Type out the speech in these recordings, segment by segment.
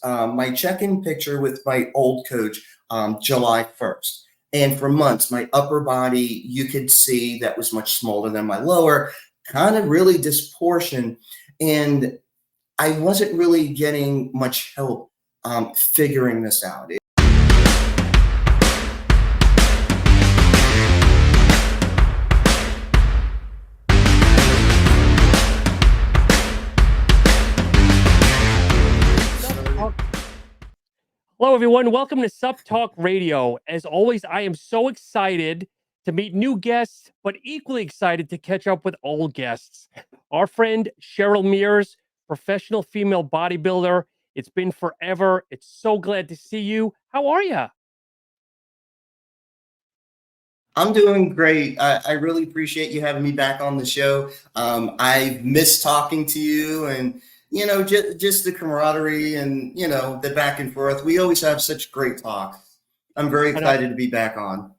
my check-in picture with my old coach, July 1st. And for months, my upper body, you could see that was much smaller than my lower, kind of really disproportioned. And I wasn't really getting much help figuring this out. Hello, everyone. Welcome to Sup Talk Radio. As always, I am so excited to meet new guests, but equally excited to catch up with old guests. Our friend Cheryl Mears, professional female bodybuilder. It's been forever. It's so glad to see you. How are you? I'm doing great. I really appreciate you having me back on the show. I miss talking to you and, just the camaraderie and, the back and forth. We always have such great talk. I'm very excited to be back on.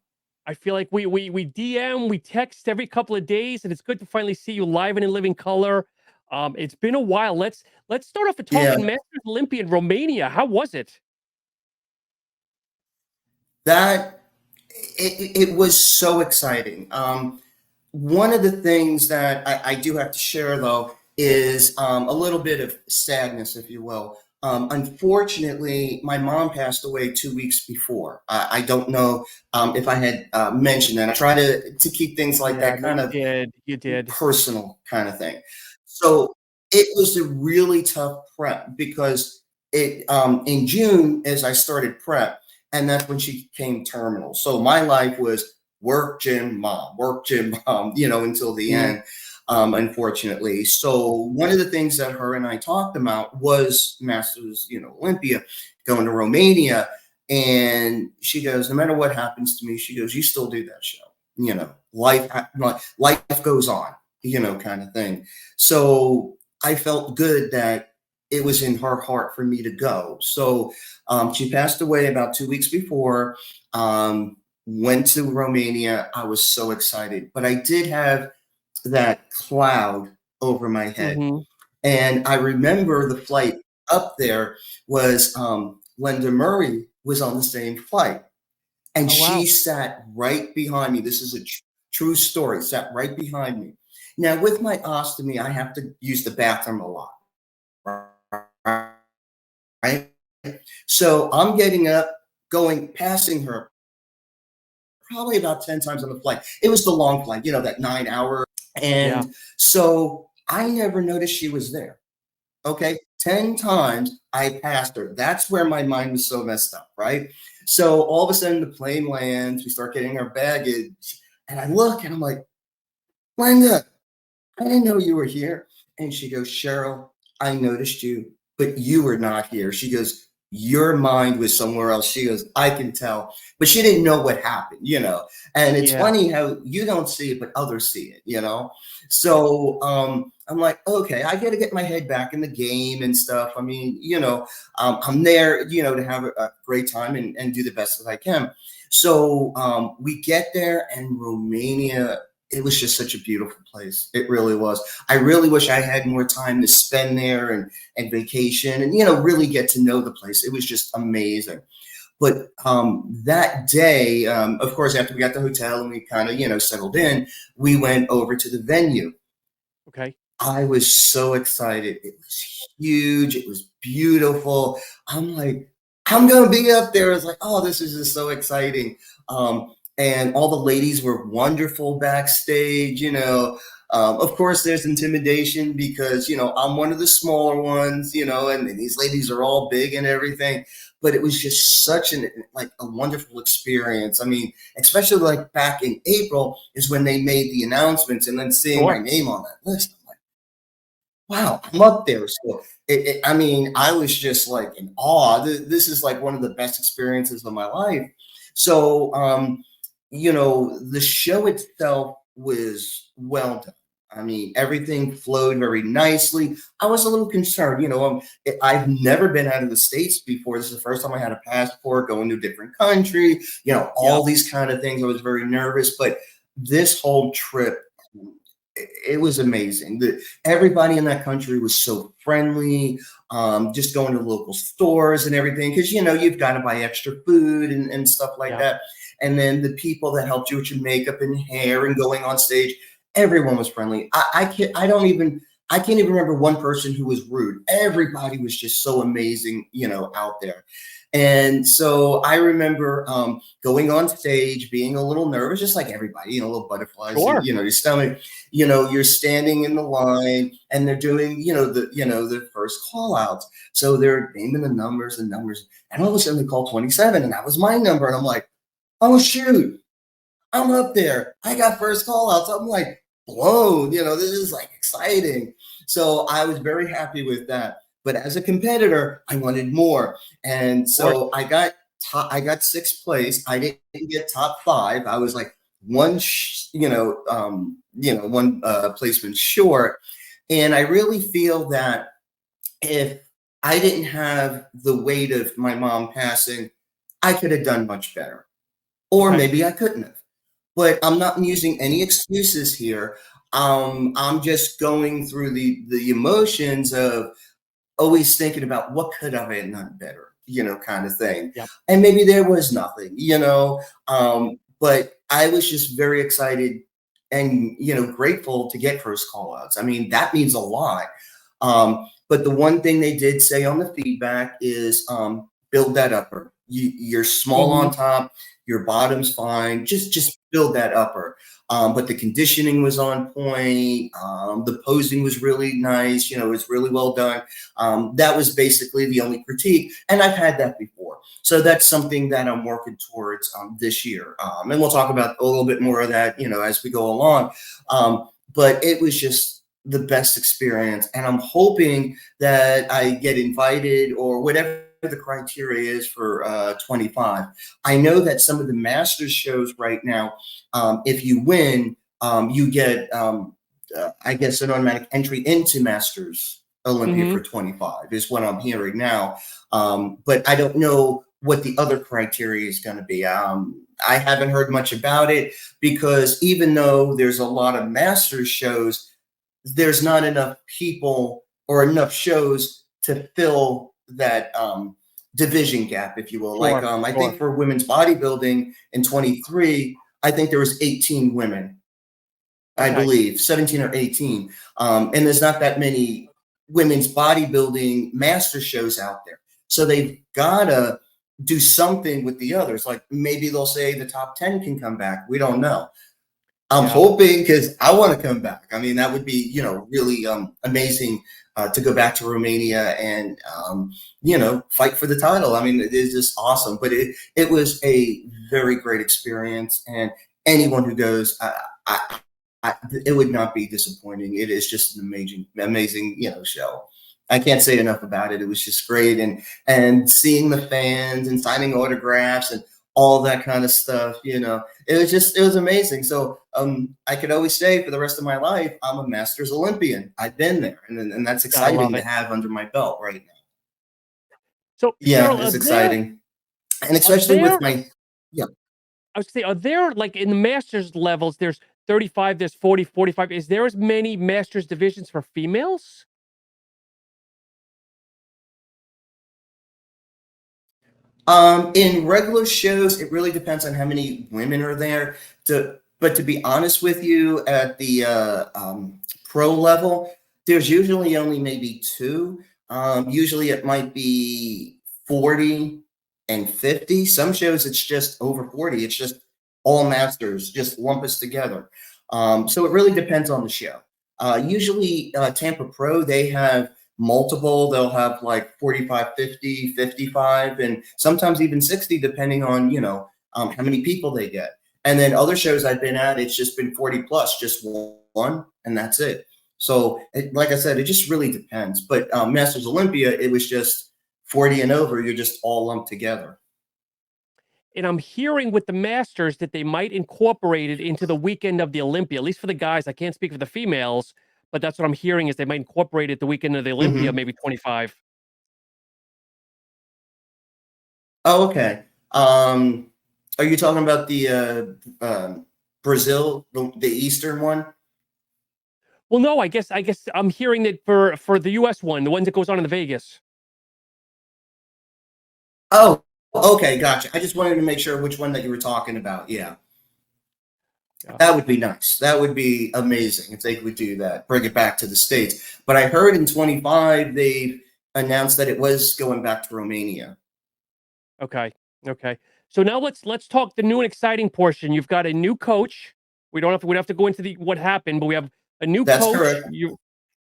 I feel like we DM, we text every couple of days, and it's good to finally see you live and in living color. It's been a while. Let's start off with talking Masters Olympia in Romania. How was it? It was so exciting. One of the things that I do have to share, though, is a little bit of sadness, if you will. Unfortunately, my mom passed away 2 weeks before. I don't know if I had mentioned that. I try to keep things like that kind of personal kind of thing. So it was a really tough prep because in June, as I started prep, and that's when she became terminal. So my life was work, gym, mom, until the end, unfortunately. So one of the things that her and I talked about was Masters, Olympia, going to Romania. And she goes, no matter what happens to me, she goes, you still do that show. Life goes on, kind of thing. So I felt good that it was in her heart for me to go. So she passed away about 2 weeks before, went to Romania. I was so excited, but I did have that cloud over my head. And I remember the flight up there was Linda Murray was on the same flight. And she sat right behind me. This is a true story, sat right behind me. Now, with my ostomy, I have to use the bathroom a lot. Right? So I'm getting up, passing her probably about 10 times on the flight. It was the long flight, that 9 hour. And so I never noticed she was there. Okay. 10 times I passed her. That's where my mind was so messed up. Right. So all of a sudden the plane lands, we start getting our baggage, and I look and I'm like, Linda, I didn't know you were here. And she goes, Cheryl, I noticed you, but you were not here. She goes, your mind was somewhere else. She goes, I can tell. But she didn't know what happened, And it's funny how you don't see it, but others see it, So I'm like, okay, I got to get my head back in the game and stuff. I mean, I'm there, to have a great time and do the best that I can. So we get there, and Romania, it was just such a beautiful place. It really was. I really wish I had more time to spend there and vacation and, really get to know the place. It was just amazing. But that day, of course, after we got the hotel and we kind of, settled in, we went over to the venue. Okay. I was so excited. It was huge. It was beautiful. I'm like, I'm going to be up there. It's like, oh, this is just so exciting. And all the ladies were wonderful backstage, Of course, there's intimidation because, I'm one of the smaller ones, and these ladies are all big and everything. But it was just such a wonderful experience. I mean, especially like back in April is when they made the announcements, and then seeing my name on that list. I'm like, wow, I'm up there. So, I was just like in awe. This is like one of the best experiences of my life. So, the show itself was well done. I mean, everything flowed very nicely. I was a little concerned, I've never been out of the States before. This is the first time I had a passport, going to a different country, all these kind of things. I was very nervous, but this whole trip it was amazing. Everybody in that country was so friendly. Just going to local stores and everything, because you've got to buy extra food and stuff like Yeah. that. And then the people that helped you with your makeup and hair and going on stage, everyone was friendly. I can't even remember one person who was rude. Everybody was just so amazing, out there. And so I remember going on stage, being a little nervous, just like everybody, little butterflies in, Sure. your stomach. You're standing in the line and they're doing, the first call outs. So they're naming the numbers and numbers. And all of a sudden they call 27 and that was my number. And I'm like, oh, shoot, I'm up there. I got first call outs. I'm like blown, this is like exciting. So I was very happy with that. But as a competitor, I wanted more. And Of course. so I got sixth place. I didn't get top five. I was like one placement short. And I really feel that if I didn't have the weight of my mom passing, I could have done much better. Or Okay. maybe I couldn't have. But I'm not using any excuses here. I'm just going through the emotions of always thinking about what could I have done better, kind of thing. Yep. And maybe there was nothing, but I was just very excited and, grateful to get first call outs. I mean, that means a lot. But the one thing they did say on the feedback is build that upper. You're small on Hmm. top, your bottom's fine. Just build that upper. But the conditioning was on point. The posing was really nice. It was really well done. That was basically the only critique, and I've had that before. So that's something that I'm working towards this year. And we'll talk about a little bit more of that, as we go along. But it was just the best experience, and I'm hoping that I get invited or whatever the criteria is for 25. I know that some of the Masters shows right now, if you win, you get, I guess, an automatic entry into Masters Olympia Hmm. for 25 is what I'm hearing now. But I don't know what the other criteria is going to be. I haven't heard much about it because even though there's a lot of Masters shows, there's not enough people or enough shows to fill that division gap, if you will. Like Sure. I Sure. think for women's bodybuilding in 23, I think there was 18 women, I Okay. believe 17 or 18. And there's not that many women's bodybuilding master shows out there. So they've got to do something with the others. Like maybe they'll say the top 10 can come back. We don't know. I'm Yeah. hoping because I want to come back. I mean, that would be, really amazing to go back to Romania and, fight for the title. I mean, it is just awesome. But it was a very great experience. And anyone who goes, it would not be disappointing. It is just an amazing, show. I can't say enough about it. It was just great, and seeing the fans and signing autographs and all that kind of stuff. It was amazing. So I could always say for the rest of my life, I'm a Masters Olympian. I've been there, and that's Gotta love exciting to it. have under my belt right now. So, Yeah, Cheryl, it's exciting, and are especially with there my yeah. I was gonna say, are there, like, in the masters levels, there's 35, there's 40, 45. Is there as many masters divisions for females? In regular shows, it really depends on how many women are there. But to be honest with you, at the pro level, there's usually only maybe two. Usually, it might be 40 and 50. Some shows it's just over 40. It's just all masters, just lump us together. So it really depends on the show. Usually, Tampa Pro, they have multiple. They'll have like 45, 50, 55, and sometimes even 60, depending on, how many people they get. And then other shows I've been at, it's just been 40 plus, just one, and that's it. So, like I said, it just really depends. But Masters Olympia, it was just 40 and over. You're just all lumped together. And I'm hearing with the masters that they might incorporate it into the weekend of the Olympia, at least for the guys. I can't speak for the females, but that's what I'm hearing is they might incorporate it the weekend of the Olympia, Hmm. maybe 25. Oh, okay. Are you talking about the Brazil, the Eastern one? Well, no, I guess I'm hearing that for the US one, the one that goes on in the Vegas. Oh, okay, gotcha. I just wanted to make sure which one that you were talking about. Yeah, Yeah. that would be nice. That would be amazing if they would do that, bring it back to the States. But I heard in 25 they announced that it was going back to Romania. Okay. Okay. So now let's talk the new and exciting portion. You've got a new coach. We don't have to go into the what happened, but we have a new That's coach. correct.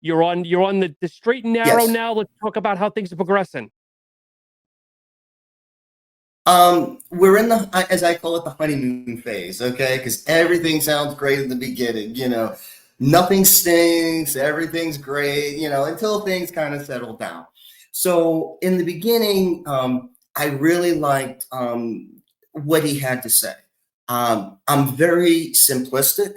You're on the straight and narrow Yes. now. Let's talk about how things are progressing. We're in the, as I call it, the honeymoon phase, okay? Because everything sounds great in the beginning, nothing stinks, everything's great, until things kind of settle down. So in the beginning, I really liked what he had to say. I'm very simplistic,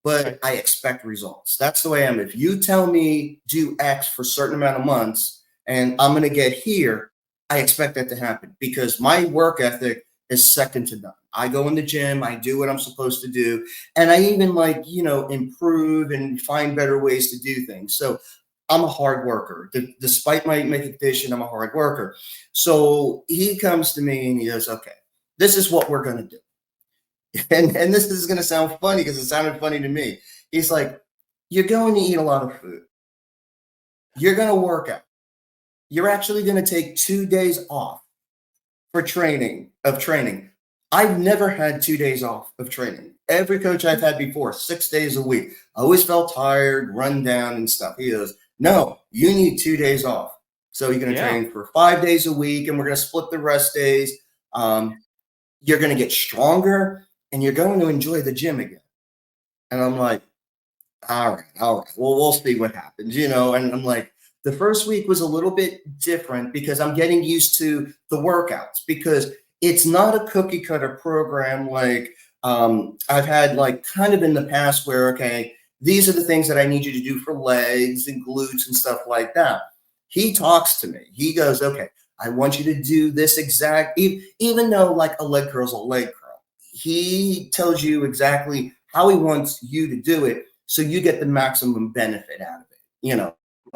but Okay. I expect results. That's the way I am. If you tell me do X for a certain amount of months and I'm going to get here, I expect that to happen because my work ethic is second to none. I go in the gym, I do what I'm supposed to do, and I even improve and find better ways to do things. So I'm a hard worker. Despite my condition, I'm a hard worker. So he comes to me and he goes, okay, this is what we're going to do. And this is going to sound funny because it sounded funny to me. He's like, you're going to eat a lot of food. You're going to work out. You're actually going to take 2 days off for training. I've never had 2 days off of training. Every coach I've had before, 6 days a week, I always felt tired, run down and stuff. He goes, no, you need 2 days off. So you're going to Yeah. train for 5 days a week and we're going to split the rest days. You're going to get stronger and you're going to enjoy the gym again. And I'm like, all right, all right. Well, we'll see what happens, And I'm like, the first week was a little bit different because I'm getting used to the workouts because it's not a cookie cutter program like I've had like kind of in the past where, okay, these are the things that I need you to do for legs and glutes and stuff like that. He talks to me. He goes, okay, I want you to do this exact, even though like a leg curl is a leg curl. He tells you exactly how he wants you to do it so you get the maximum benefit out of it.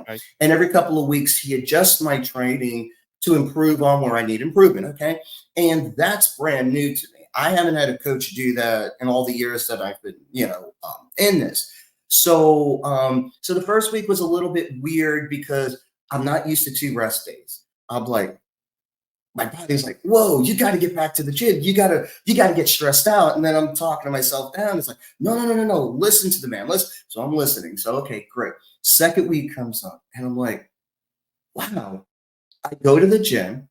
Right. And every couple of weeks, he adjusts my training to improve on where I need improvement. Okay. And that's brand new to me. I haven't had a coach do that in all the years that I've been, in this. So the first week was a little bit weird because I'm not used to 2 rest days. I'm like, my body's like, whoa, you got to get back to the gym. You gotta get stressed out. And then I'm talking to myself down. It's like, no. Listen to the man. Listen. So I'm listening. So, okay, great. Second week comes up and I'm like, wow, I go to the gym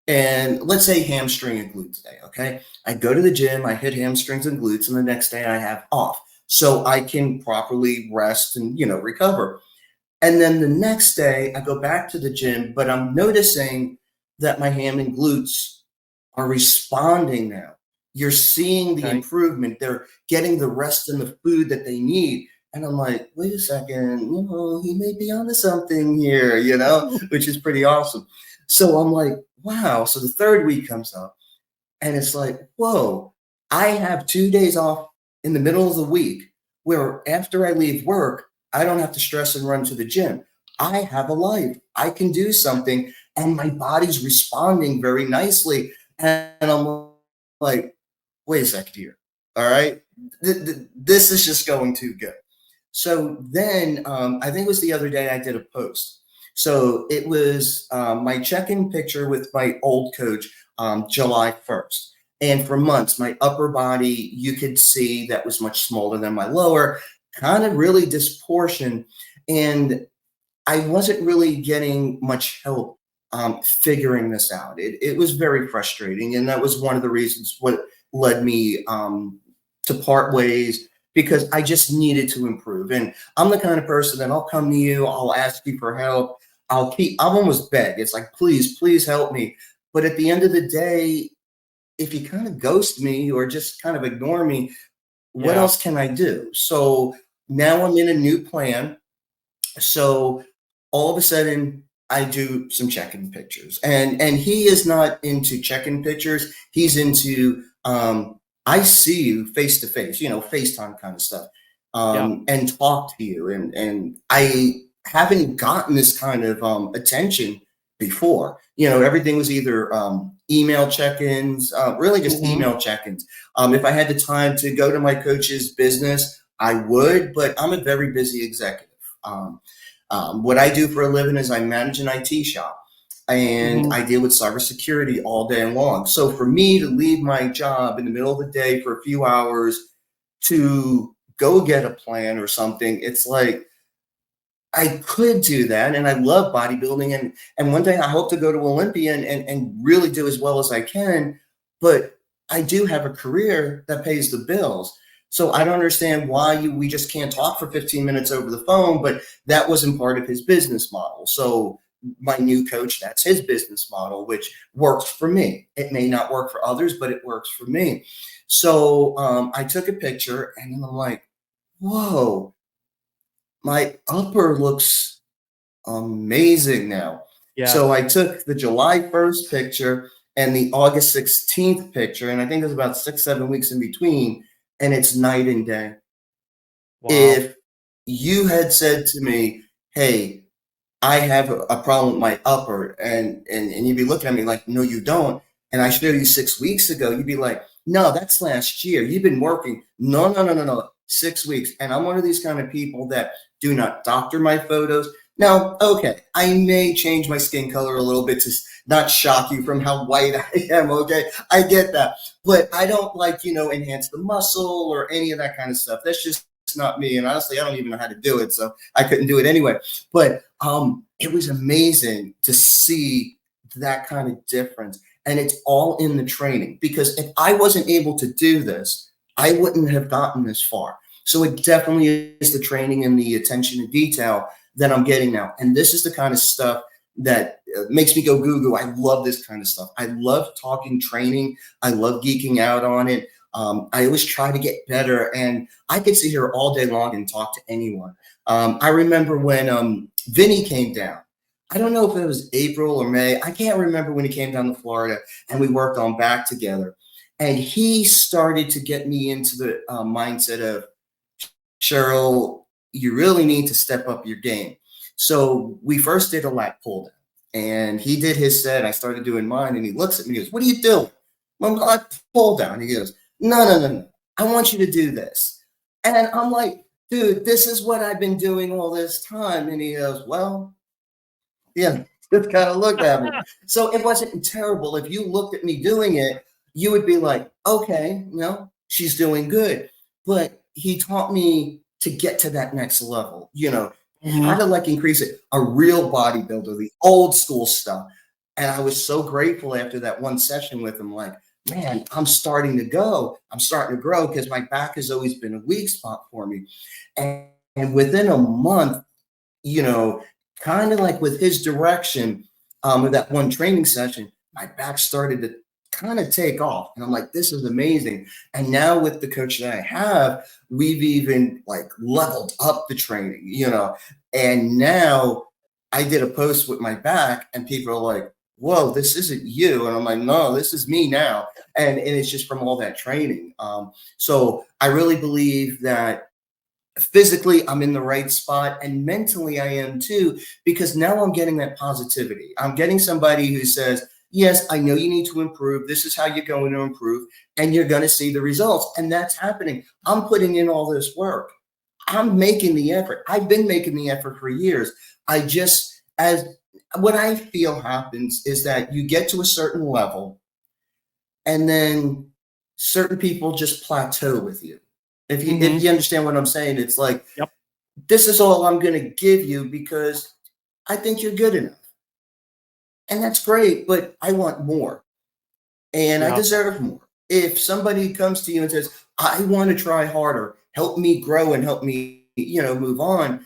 and let's say hamstring and glutes day. Okay. I go to the gym, I hit hamstrings and glutes, and the next day I have off. So I can properly rest and, recover. And then the next day, I go back to the gym, but I'm noticing that my ham and glutes are responding now. You're seeing the Okay. improvement. They're getting the rest and the food that they need. And I'm like, wait a second, he may be onto something here, which is pretty awesome. So I'm like, wow. So the third week comes up and it's like, whoa, I have 2 days off in the middle of the week where after I leave work, I don't have to stress and run to the gym. I have a life. I can do something, and my body's responding very nicely. And I'm like, wait a second here. All right. This is just going too good. So then I think it was the other day I did a post. So it was my check-in picture with my old coach, July 1st. And for months, my upper body, you could see that was much smaller than my lower, kind of really disproportioned. And I wasn't really getting much help figuring this out. It was very frustrating. And that was one of the reasons what led me to part ways because I just needed to improve. And I'm the kind of person that I'll come to you, I'll ask you for help. I'll almost beg. It's like, please help me. But at the end of the day, if you kind of ghost me or just kind of ignore me, what Yeah. else can I do? So now I'm in a new plan. So all of a sudden I do some check-in pictures. And he is not into check-in pictures. He's into I see you face to face, FaceTime kind of stuff. Yeah. and talk to you. And I haven't gotten this kind of attention before. Everything was either email check-ins, really just Hmm. email check-ins. If I had the time to go to my coach's business, I would, but I'm a very busy executive. What I do for a living is I manage an IT shop and Hmm. I deal with cybersecurity all day long. So for me to leave my job in the middle of the day for a few hours to go get a plan or something, it's like I could do that. And I love bodybuilding. And one day I hope to go to Olympia and really do as well as I can. But I do have a career that pays the bills. So I don't understand why we just can't talk for 15 minutes over the phone, but that wasn't part of his business model. So my new coach, that's his business model, which works for me. It may not work for others, but it works for me. So I took a picture and then I'm like, whoa, my upper looks amazing now. Yeah. So I took the July 1st picture and the August 16th picture, and I think there's about 6, 7 weeks in between, and it's night and day. Wow. If you had said to me, hey, I have a problem with my upper, and you'd be looking at me like, no, you don't. And I showed you 6 weeks ago, you'd be like, no, that's last year. You've been working. No, no, no, no, no. 6 weeks. And I'm one of these kind of people that do not doctor my photos. Now, okay, I may change my skin color a little bit to not shock you from how white I am. Okay, I get that, but I don't like enhance the muscle or any of that kind of stuff. That's just not me. And honestly, I don't even know how to do it, so I couldn't do it anyway. But it was amazing to see that kind of difference. And it's all in the training, because if I wasn't able to do this, I wouldn't have gotten this far. So it definitely is the training and the attention to detail that I'm getting now. And this is the kind of stuff that makes me go goo goo. I love this kind of stuff. I love talking training. I love geeking out on it. I always try to get better, and I could sit here all day long and talk to anyone. I remember when Vinnie came down. I don't know if it was April or May. I can't remember when he came down to Florida, and we worked on back together. And he started to get me into the mindset of, Cheryl, you really need to step up your game. So we first did a lat pull down, and he did his set. I started doing mine, and he looks at me and goes, "What are you doing?" I'm like, "Pull down." He goes, "No, no, no, no. I want you to do this." And I'm like, "Dude, this is what I've been doing all this time." And he goes, "Well, yeah," just kind of looked at me. So it wasn't terrible. If you looked at me doing it, you would be like, okay, she's doing good. But he taught me to get to that next level, how Hmm. to increase it. A real bodybuilder, the old school stuff. And I was so grateful after that one session with him, like, man, I'm starting to go. I'm starting to grow, because my back has always been a weak spot for me. And within a month, you know, kind of like with his direction, with that one training session, my back started to kind of take off. And I'm like, this is amazing. And now with the coach that I have, we've even leveled up the training, and now I did a post with my back, and people are like, whoa, this isn't you. And I'm like, no, this is me now. And it's just from all that training. So I really believe that physically I'm in the right spot, and mentally I am too, because now I'm getting that positivity. I'm getting somebody who says, yes, I know you need to improve, this is how you're going to improve, and you're going to see the results. And that's happening. I'm putting in all this work. I'm making the effort. I've been making the effort for years. I just, as what I feel happens is that you get to a certain level, and then certain people just plateau with you. If you Hmm. if you understand what I'm saying, it's like, Yep. this is all I'm going to give you because I think you're good enough. And that's great, but I want more, and I Yeah. deserve more. If somebody comes to you and says, I want to try harder, help me grow and help me, move on.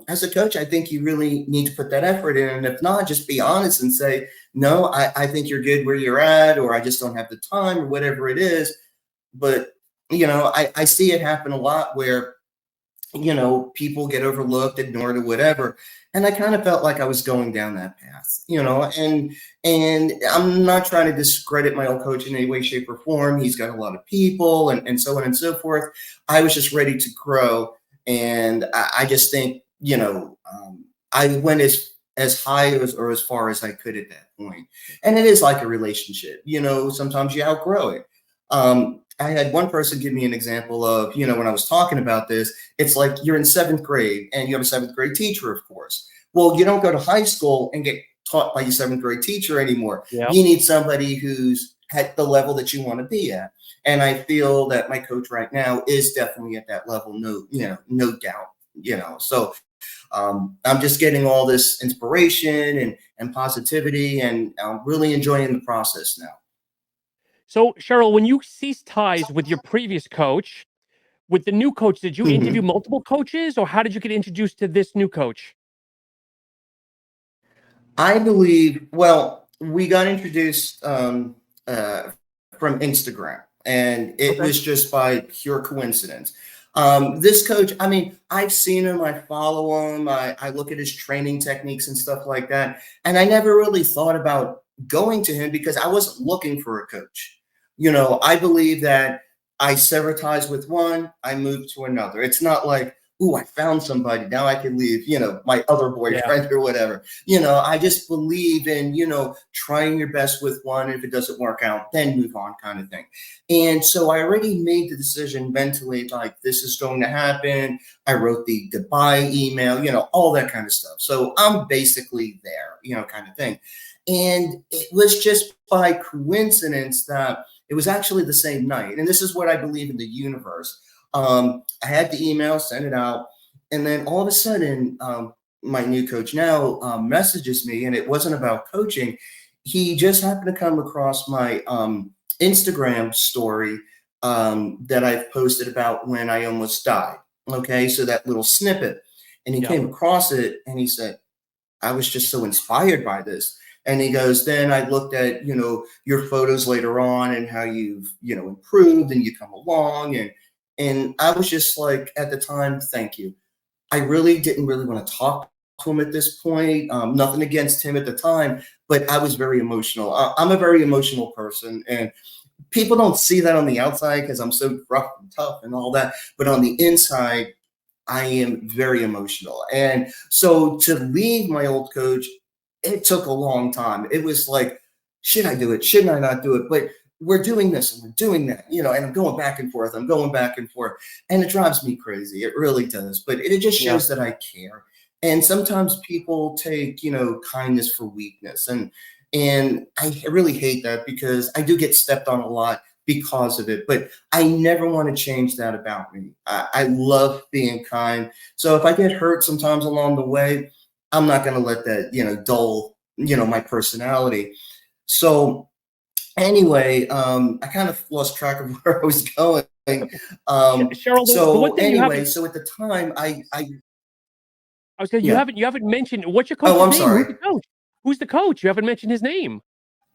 As a coach, I think you really need to put that effort in. And if not, just be honest and say, no, I think you're good where you're at, or I just don't have the time, or whatever it is. But, I see it happen a lot where people get overlooked, ignored, or whatever. And I kind of felt like I was going down that path, and I'm not trying to discredit my old coach in any way, shape, or form. He's got a lot of people and so on and so forth. I was just ready to grow. And I just think, I went as high or as far as I could at that point. And it is like a relationship, sometimes you outgrow it. I had one person give me an example of, when I was talking about this, it's like you're in seventh grade and you have a seventh grade teacher, of course. Well, you don't go to high school and get taught by your seventh grade teacher anymore. Yeah. You need somebody who's at the level that you want to be at. And I feel that my coach right now is definitely at that level. No doubt, so I'm just getting all this inspiration and positivity, and I'm really enjoying the process now. So, Cheryl, when you ceased ties with your previous coach, with the new coach, did you interview Mhm. multiple coaches, or how did you get introduced to this new coach? I believe, well, we got introduced uh, from Instagram, and it Okay. was just by pure coincidence. This coach, I mean, I've seen him, I follow him, I look at his training techniques and stuff like that. And I never really thought about going to him because I wasn't looking for a coach. I believe that I sever ties with one, I move to another. It's not like, ooh, I found somebody. Now I can leave, my other Yeah. boyfriend or whatever. I just believe in, trying your best with one. If it doesn't work out, then move on, kind of thing. And so I already made the decision mentally, like, this is going to happen. I wrote the goodbye email, all that kind of stuff. So I'm basically there, kind of thing. And it was just by coincidence that it was actually the same night. And this is what I believe in the universe. I had the email, sent it out, and then all of a sudden, my new coach now messages me, and it wasn't about coaching. He just happened to come across my Instagram story that I've posted about when I almost died. Okay, so that little snippet, and he Yeah. came across it, and he said, I was just so inspired by this. And he goes, then I looked at, your photos later on and how you've, improved and you come along. And I was just like, at the time, thank you. I really didn't really want to talk to him at this point. Nothing against him at the time, but I was very emotional. I'm a very emotional person, and people don't see that on the outside because I'm so rough and tough and all that. But on the inside, I am very emotional. And so to leave my old coach, it took a long time. It was like, should I do it? Shouldn't I not do it? But we're doing this and we're doing that, and I'm going back and forth. I'm going back and forth. And it drives me crazy. It really does. But it just Yeah. shows that I care. And sometimes people take, kindness for weakness. And I really hate that because I do get stepped on a lot because of it. But I never want to change that about me. I love being kind. So if I get hurt sometimes along the way, I'm not going to let that, dull, my personality. So anyway, I kind of lost track of where I was going. Cheryl, the one So thing you anyway, haven't, so at the time, I was gonna, yeah. you haven't mentioned what's your Oh, coach's I'm name? Who's sorry. the coach? Who's the coach? You haven't mentioned his name.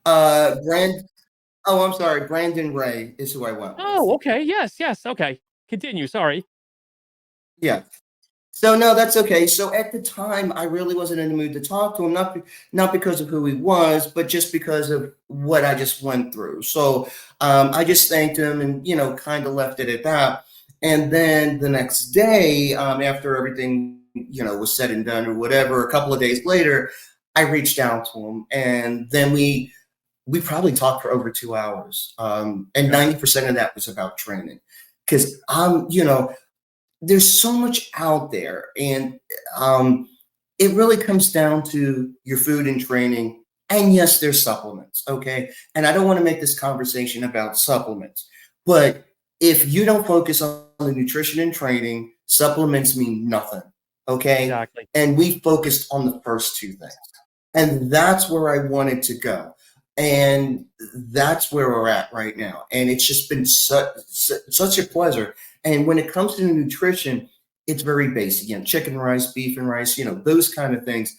Brand. Oh, I'm sorry. Brandon Ray is who I went with. Oh, okay. Yes, yes. Okay. Continue. Sorry. Yeah. So no, that's okay. So at the time, I really wasn't in the mood to talk to him, not because of who he was, but just because of what I just went through. So I just thanked him and kind of left it at that. And then the next day, after everything was said and done or whatever, a couple of days later, I reached out to him, and then we probably talked for over 2 hours, and Okay. 90% of that was about training because there's so much out there, and it really comes down to your food and training. And yes, there's supplements, okay? And I don't want to make this conversation about supplements, but if you don't focus on the nutrition and training, supplements mean nothing, okay? Exactly. And we focused on the first two things, and that's where I wanted to go. And that's where we're at right now. And it's just been such a pleasure. And when it comes to nutrition, it's very basic. Chicken rice, beef and rice, those kind of things.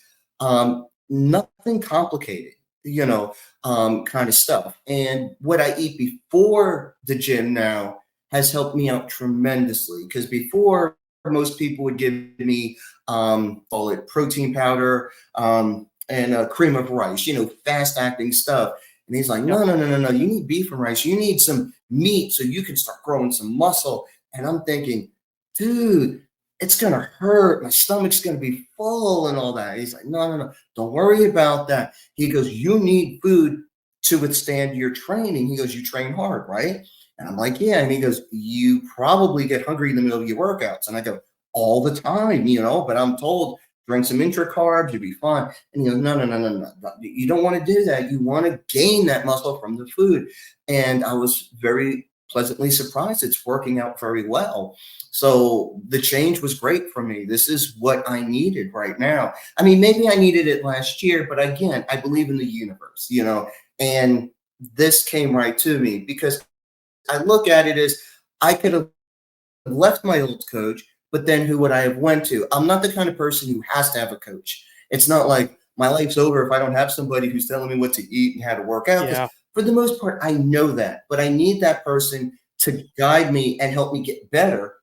Nothing complicated, kind of stuff. And what I eat before the gym now has helped me out tremendously. Because before, most people would give me, call it protein powder, and a cream of rice, fast acting stuff. And he's like, Yep. no, no, no, no, no. You need beef and rice. You need some meat so you can start growing some muscle. And I'm thinking, dude, it's going to hurt. My stomach's going to be full and all that. He's like, no, no, no. Don't worry about that. He goes, you need food to withstand your training. He goes, you train hard, right? And I'm like, yeah. And he goes, you probably get hungry in the middle of your workouts. And I go, all the time, but I'm told drink some intra carbs, you'll be fine. And he goes, no, no, no, no, no. You don't want to do that. You want to gain that muscle from the food. And I was very pleasantly surprised. It's working out very well. So the change was great for me. This is what I needed right now. I mean, maybe I needed it last year, but again, I believe in the universe, and this came right to me because I look at it as I could have left my old coach, but then who would I have went to? I'm not the kind of person who has to have a coach. It's not like my life's over if I don't have somebody who's telling me what to eat and how to work out. Because Yeah. for the most part, I know that, but I need that person to guide me and help me get better.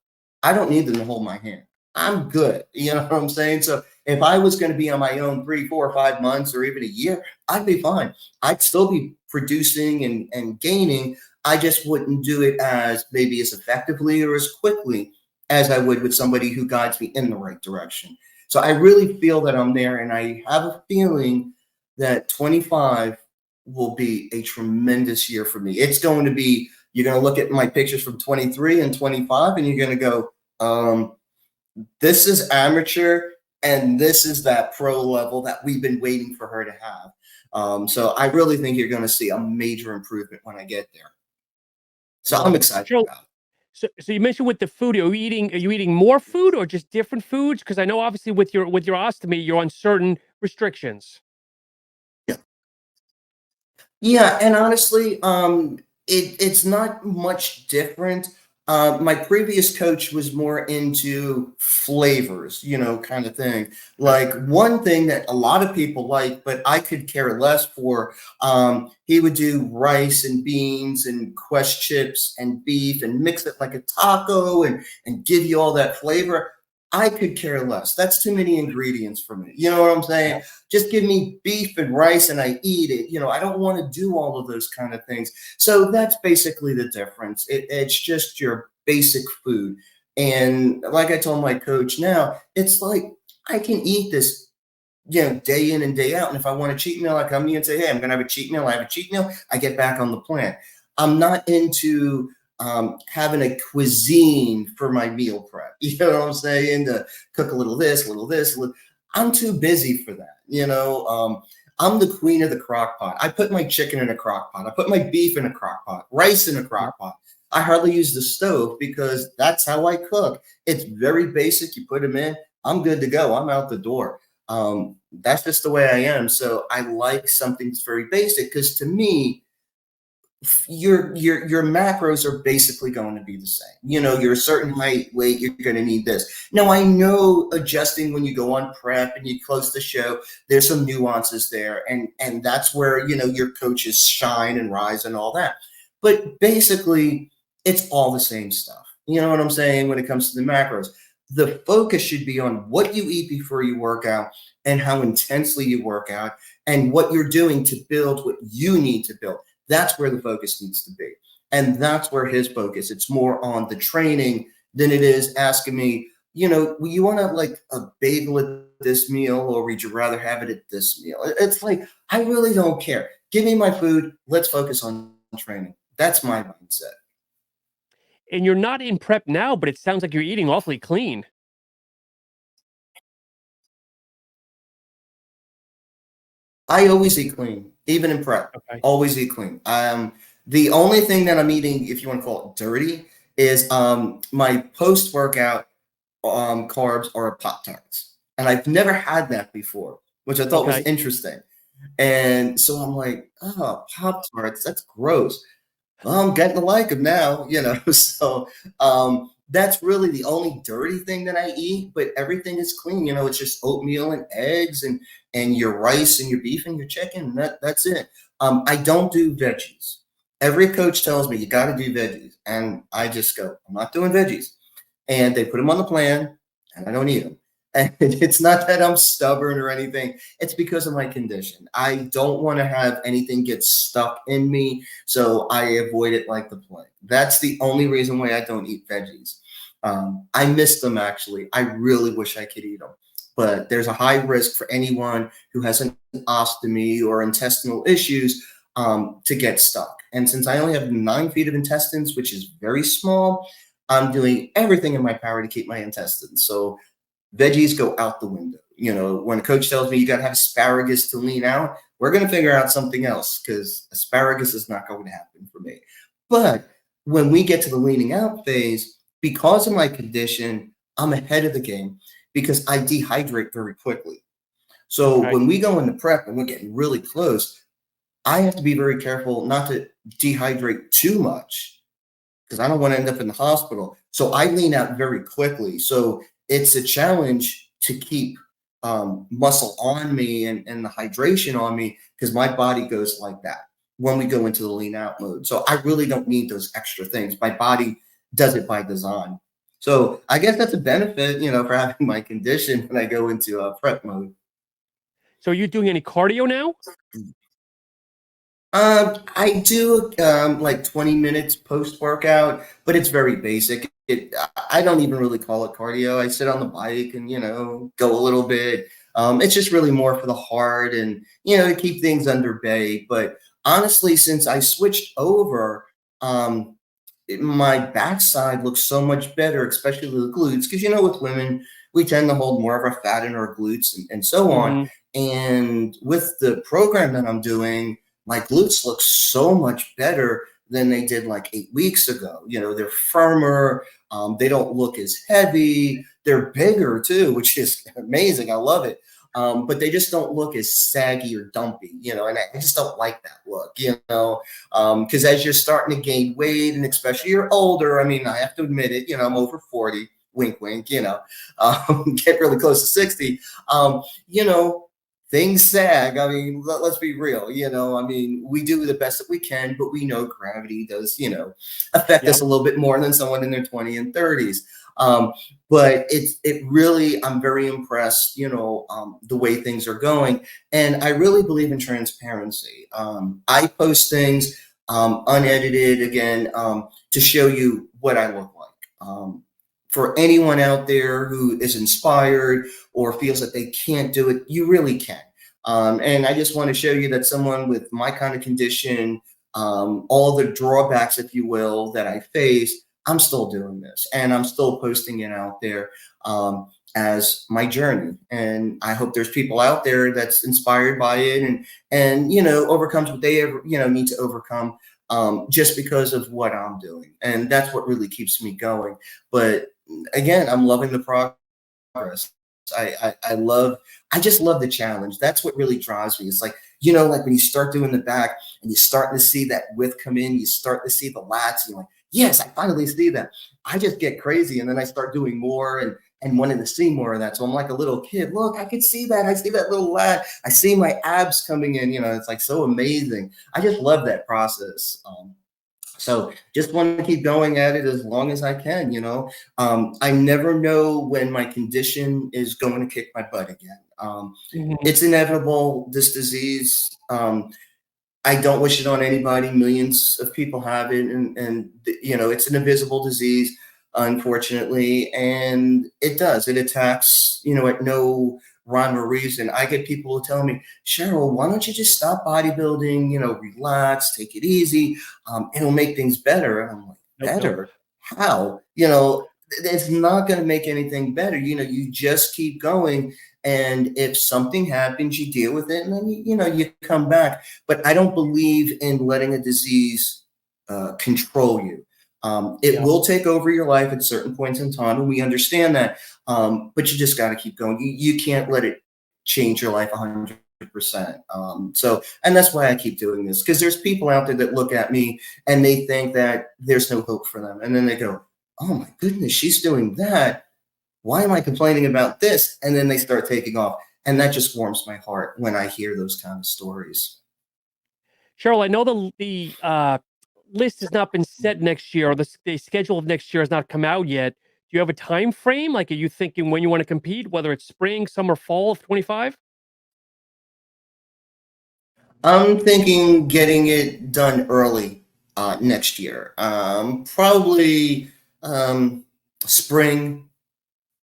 I don't need them to hold my hand. I'm good. You know what I'm saying? So if I was going to be on my own 3, 4, or 5 months or even a year, I'd be fine. I'd still be producing and gaining. I just wouldn't do it as maybe as effectively or as quickly as I would with somebody who guides me in the right direction. So I really feel that I'm there, and I have a feeling that 25 will be a tremendous year for me. It's going to be, you're going to look at my pictures from 23 and 25, and you're going to go, this is amateur, and this is that pro level that we've been waiting for her to have. So I really think you're going to see a major improvement when I get there. So I'm excited Cheryl, about it. so you mentioned with the food, are you eating more food or just different foods? Because I know obviously with your ostomy, you're on certain restrictions. Yeah. Yeah, and honestly, it's not much different. My previous coach was more into flavors, kind of thing. Like one thing that a lot of people like, but I could care less for. He would do rice and beans and Quest chips and beef and mix it like a taco and give you all that flavor. I could care less. That's too many ingredients for me. You know what I'm Yeah. saying? Just give me beef and rice and I eat it. I don't want to do all of those kind of things. So that's basically the difference. It's just your basic food. And like I told my coach now, it's like I can eat this, day in and day out. And if I want a cheat meal, I come to you and say, hey, I'm going to have a cheat meal. I have a cheat meal. I get back on the plan. I'm not into having a cuisine for my meal prep. You know what I'm saying? To cook a little this, a little this. I'm too busy for that. I'm the queen of the crock pot. I put my chicken in a crock pot. I put my beef in a crock pot, rice in a crock pot. I hardly use the stove because that's how I cook. It's very basic. You put them in, I'm good to go. I'm out the door. That's just the way I am. So I like something that's very basic because to me, your macros are basically going to be the same. You're a certain height, weight, you're going to need this. Now I know adjusting when you go on prep and you close the show, there's some nuances there, and that's where your coaches shine and rise and all that. But basically, it's all the same stuff. You know what I'm saying when it comes to the macros. The focus should be on what you eat before you work out and how intensely you work out and what you're doing to build what you need to build. That's where the focus needs to be. And that's where his focus. It's more on the training than it is asking me, you want to like a bagel at this meal or would you rather have it at this meal? It's like, I really don't care. Give me my food. Let's focus on training. That's my mindset. And you're not in prep now, but it sounds like you're eating awfully clean. I always eat clean, even in prep. Okay. Always eat clean. The only thing that I'm eating, if you want to call it dirty, is my post workout carbs are Pop Tarts, and I've never had that before, which I thought was Okay. interesting. And so I'm like, oh, Pop Tarts, that's gross. Well, I'm getting to like them now, So that's really the only dirty thing that I eat, but everything is clean. It's just oatmeal and eggs and your rice and your beef and your chicken. That's it. I don't do veggies. Every coach tells me you got to do veggies, and I just go, I'm not doing veggies. and they put them on the plan, and I don't eat them. And it's not that I'm stubborn or anything. It's because of my condition. I don't want to have anything get stuck in me, so I avoid it like the plague. That's the only reason why I don't eat veggies. I miss them actually. I really wish I could eat them, but there's a high risk for anyone who has an ostomy or intestinal issues to get stuck. And since I only have 9 feet of intestines, which is very small, I'm doing everything in my power to keep my intestines. So veggies go out the window. You know, when a coach tells me you got to have asparagus to lean out, we're going to figure out something else because asparagus is not going to happen for me. But when we get to the leaning out phase, because of my condition, I'm ahead of the game because I dehydrate very quickly. So Okay. when we go into prep and we're getting really close, I have to be very careful not to dehydrate too much because I don't want to end up in the hospital. So I lean out very quickly. So it's a challenge to keep muscle on me and the hydration on me because my body goes like that when we go into the lean out mode. So I really don't need those extra things. My body does it by design. So I guess that's a benefit, you know, for having my condition when I go into prep mode. So are you doing any cardio now? I do like 20 minutes post workout, but it's very basic. I don't even really call it cardio. I sit on the bike and, you know, go a little bit. It's just really more for the heart and, you know, to keep things under bay. But honestly, since I switched over, my backside looks so much better, especially the glutes, because, you know, with women, we tend to hold more of our fat in our glutes and so on. Hmm. And with the program that I'm doing, my glutes look so much better than they did like 8 weeks ago. You know, they're firmer. They don't look as heavy. They're bigger too, which is amazing. I love it. But they just don't look as saggy or dumpy, you know, and I just don't like that look, you know, because as you're starting to gain weight and especially you're older, I mean, I have to admit it, you know, I'm over 40, wink, wink, you know, get really close to 60, you know, things sag. I mean, let's be real. You know, I mean, we do the best that we can, but we know gravity does, you know, affect us Yep. a little bit more than someone in their 20s and 30s. But it really, I'm very impressed, you know, the way things are going. And I really believe in transparency. I post things unedited again to show you what I look like. For anyone out there who is inspired or feels that they can't do it, you really can. And I just want to show you that someone with my kind of condition, all the drawbacks, if you will, that I face, I'm still doing this and I'm still posting it out there as my journey. And I hope there's people out there that's inspired by it and you know, overcomes what they ever, you know, need to overcome just because of what I'm doing. And that's what really keeps me going. But again, I'm loving the progress. I love, I just love the challenge. That's what really drives me. It's like, you know, like when you start doing the back and you start to see that width come in, you start to see the lats, and you're like, yes, I finally see that. I just get crazy and then I start doing more and wanting to see more of that. So I'm like a little kid. Look, I can see that. I see that little lat. I see my abs coming in. You know, it's like so amazing. I just love that process. So just want to keep going at it as long as I can, you know. I never know when my condition is going to kick my butt again. Hmm. It's inevitable, this disease. I don't wish it on anybody. Millions of people have it, and you know, it's an invisible disease, unfortunately, and it does. It attacks, you know, at no rhyme or reason. I get people who tell me, Cheryl, why don't you just stop bodybuilding? You know, relax, take it easy. It'll make things better. And I'm like, Nope. Nope. better? How? You know, it's not going to make anything better. You know, you just keep going. And if something happens, you deal with it, and then you know, you come back. But I don't believe in letting a disease control you. It Yep. will take over your life at certain points in time, and we understand that. But you just got to keep going. You can't let it change your life 100%. So, and that's why I keep doing this, because there's people out there that look at me and they think that there's no hope for them, and then they go, "Oh my goodness, she's doing that. Why am I complaining about this?" And then they start taking off. And that just warms my heart when I hear those kind of stories. Cheryl, I know the list has not been set next year, or the schedule of next year has not come out yet. you have a time frame? Like, are you thinking when you want to compete, whether it's spring, summer, fall of 25? I'm thinking getting it done early next year. Probably um, spring,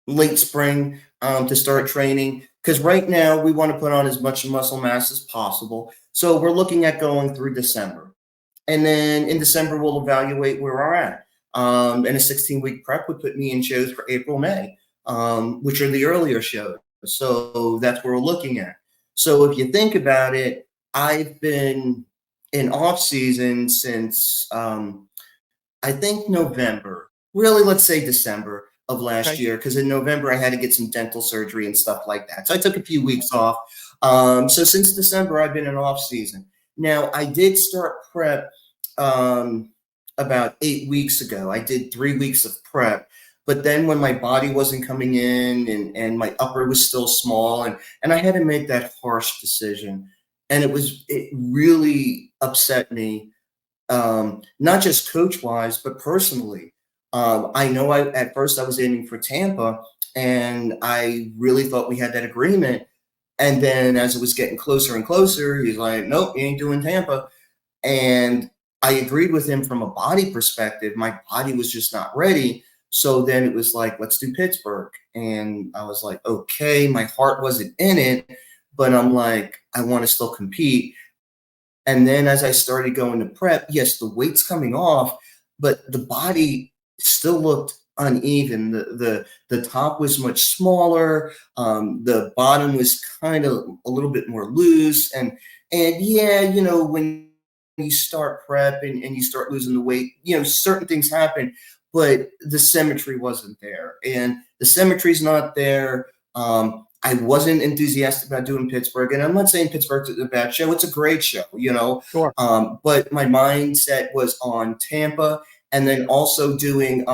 late spring to start training. Because right now we want to put on as much muscle mass as possible. So we're looking at going through December. And then in December, we'll evaluate where we're at. And a 16-week prep would put me in shows for April, May, which are the earlier shows. So that's where we're looking at. So if you think about it, I've been in off season since I think November, really, let's say December of last Okay. year, because in November I had to get some dental surgery and stuff like that. So I took a few weeks off. So since December, I've been in off season. Now I did start prep um, about 8 weeks ago. I did 3 weeks of prep, but then when my body wasn't coming in and my upper was still small, and I had to make that harsh decision, and it really upset me, not just coach wise, but personally. I know at first I was aiming for Tampa, and I really thought we had that agreement. And then as it was getting closer and closer, he's like, "Nope, you ain't doing Tampa." And I agreed with him from a body perspective. My body was just not ready. So then it was like, "Let's do Pittsburgh." And I was like, okay, my heart wasn't in it, but I'm like, I want to still compete. And then as I started going to prep, yes, the weight's coming off, but the body still looked uneven. The top was much smaller. The bottom was kind of a little bit more loose. And yeah, when you start prep and you start losing the weight, certain things happen, but the symmetry wasn't there. And the symmetry's not there. I wasn't enthusiastic about doing Pittsburgh, and I'm not saying Pittsburgh's a bad show. It's a great show. Sure. But my mindset was on Tampa, and then also doing.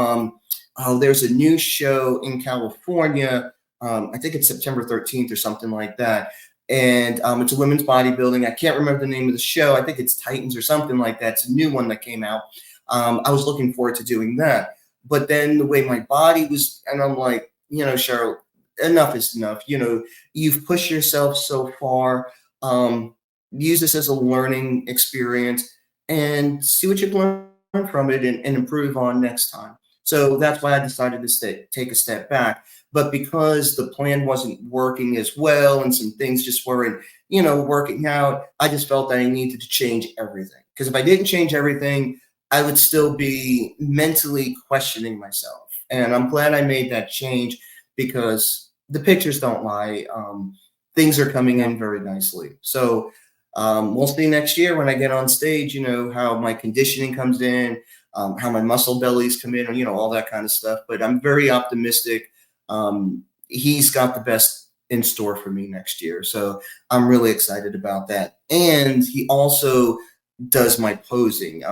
There's a new show in California. I think it's September 13th or something like that, and it's a women's bodybuilding. I can't remember the name of the show. I think it's Titans or something like that. It's a new one that came out. I was looking forward to doing that, but then the way my body was, and I'm like, Cheryl, enough is enough. You've pushed yourself so far. Use this as a learning experience and see what you can learn from it and improve on next time. So that's why I decided to take a step back. But because the plan wasn't working as well and some things just weren't, working out, I just felt that I needed to change everything. Because if I didn't change everything, I would still be mentally questioning myself. And I'm glad I made that change because the pictures don't lie. Things are coming in very nicely. So we'll see next year when I get on stage, how my conditioning comes in, how my muscle bellies come in, and, all that kind of stuff. But I'm very optimistic. He's got the best in store for me next year. So I'm really excited about that. And he also does my posing.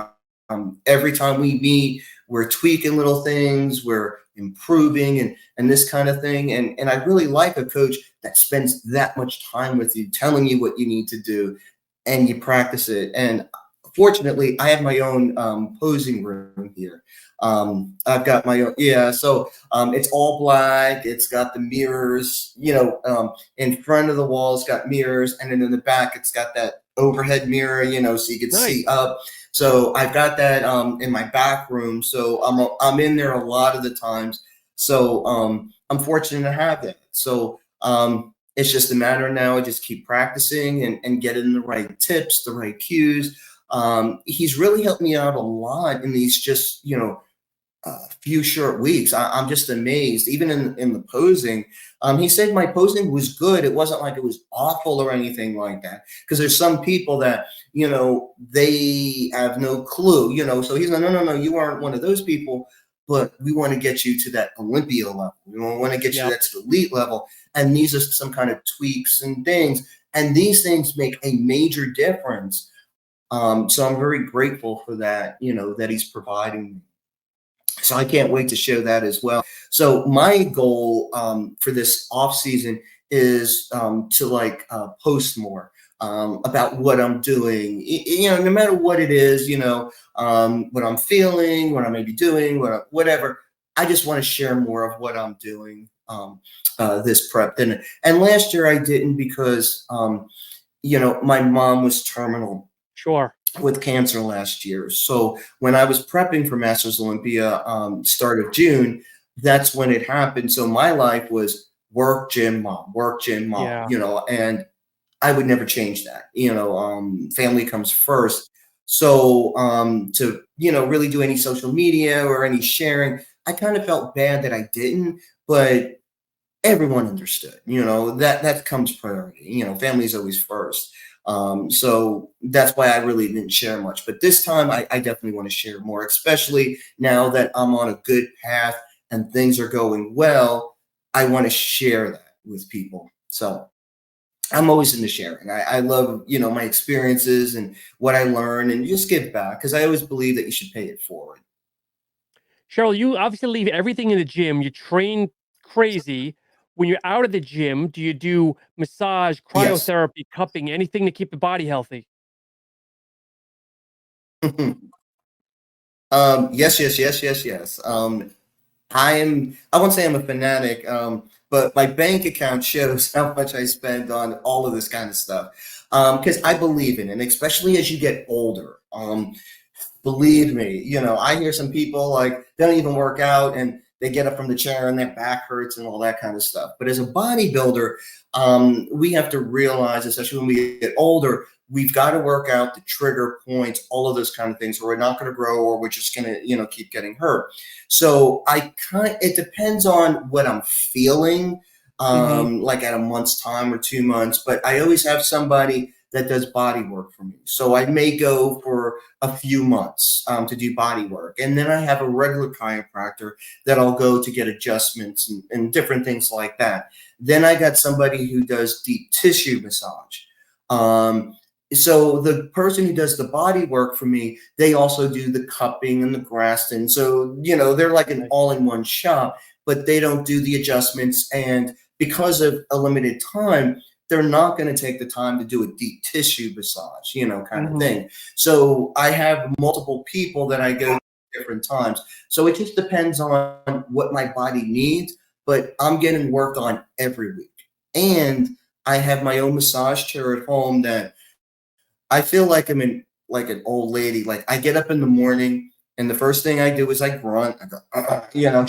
Every time we meet, we're tweaking little things, we're improving and this kind of thing. And I really like a coach that spends that much time with you, telling you what you need to do, and you practice it. And fortunately, I have my own posing room here. I've got my own, yeah. So it's all black. It's got the mirrors, in front of the wall, it's got mirrors. And then in the back, it's got that overhead mirror, so you can see Nice. up. So I've got that in my back room. So I'm in there a lot of the times. So I'm fortunate to have that. So it's just a matter now. I just keep practicing and getting the right tips, the right cues. He's really helped me out a lot in these just few short weeks. I'm just amazed. Even in the posing, he said my posing was good. It wasn't like it was awful or anything like that. Because there's some people that they have no clue. So he's like, no, you aren't one of those people. But we want to get you to that Olympia level. We want to get you that to the elite level. And these are some kind of tweaks and things. And these things make a major difference. So I'm very grateful for that, that he's providing me. So I can't wait to show that as well. So my goal for this off season is to post more about what I'm doing. No matter what it is, what I'm feeling, what I may be doing, whatever. I just want to share more of what I'm doing this prep. And last year I didn't because, my mom was terminal Sure. with cancer last year. So when I was prepping for Masters Olympia, start of June, that's when it happened. So my life was work, gym, mom, Yeah. and I would never change that. Family comes first. So to really do any social media or any sharing, I kind of felt bad that I didn't, but everyone understood. That comes priority. Family's always first. So that's why I really didn't share much. But this time, I definitely want to share more, especially now that I'm on a good path and things are going well. I want to share that with people. So I'm always into sharing. I love, my experiences and what I learn and just give back because I always believe that you should pay it forward. Cheryl, you obviously leave everything in the gym. You train crazy. When you're out of the gym, do you do massage, Yes. cryotherapy, cupping, anything to keep the body healthy? Yes, yes, yes, yes, yes. I won't say I'm a fanatic, but my bank account shows how much I spend on all of this kind of stuff. Because I believe in it, and especially as you get older. Believe me, I hear some people like they don't even work out and they get up from the chair and their back hurts and all that kind of stuff. But as a bodybuilder, we have to realize, especially when we get older, we've got to work out the trigger points, all of those kind of things, or we're not going to grow, or we're just going to, keep getting hurt. So it depends on what I'm feeling, Hmm. like at a month's time or 2 months. But I always have somebody that does body work for me. So I may go for a few months to do body work. And then I have a regular chiropractor that I'll go to get adjustments and different things like that. Then I got somebody who does deep tissue massage. Um, so the person who does the body work for me, they also do the cupping and the grafting. So, they're like an Right. all-in-one shop, but they don't do the adjustments. And because of a limited time, they're not going to take the time to do a deep tissue massage, kind of Hmm. thing. So I have multiple people that I go to different times. So it just depends on what my body needs, but I'm getting worked on every week. And I have my own massage chair at home that I feel like I'm in like an old lady. Like I get up in the morning and the first thing I do is I grunt, I go,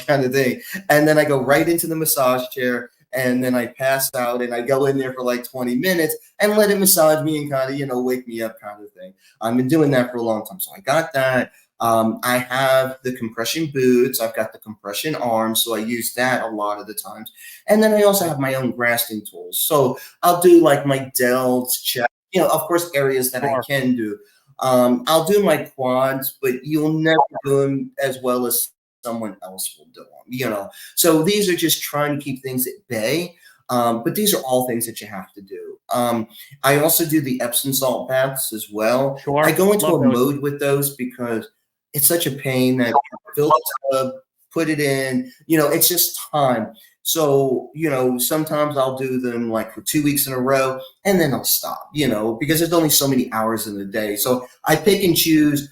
kind of thing. And then I go right into the massage chair and then I pass out and I go in there for like 20 minutes and let it massage me and kind of, wake me up kind of thing. I've been doing that for a long time. So I got that. I have the compression boots. I've got the compression arms. So I use that a lot of the times. And then I also Right. have my own grasping tools. So I'll do like my delts, chest, of course, areas that I Sure. can do. I'll do my quads, but you'll never do them as well as someone else will do them. So these are just trying to keep things at bay. But these are all things that you have to do. I also do the Epsom salt baths as well. I Sure. go into Love a those. mode with those because it's such a pain that fill the tub, put it in. It's just time. So, sometimes I'll do them like for 2 weeks in a row and then I'll stop, because there's only so many hours in the day. So I pick and choose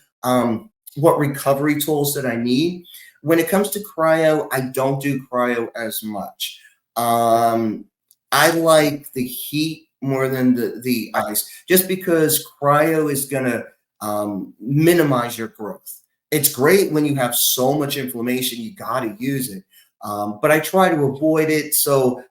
what recovery tools that I need. When it comes to cryo, I don't do cryo as much. Um, I like the heat more than the ice, just because cryo is going to minimize your growth. It's great when you have so much inflammation, you got to use it. But I try to avoid it. So,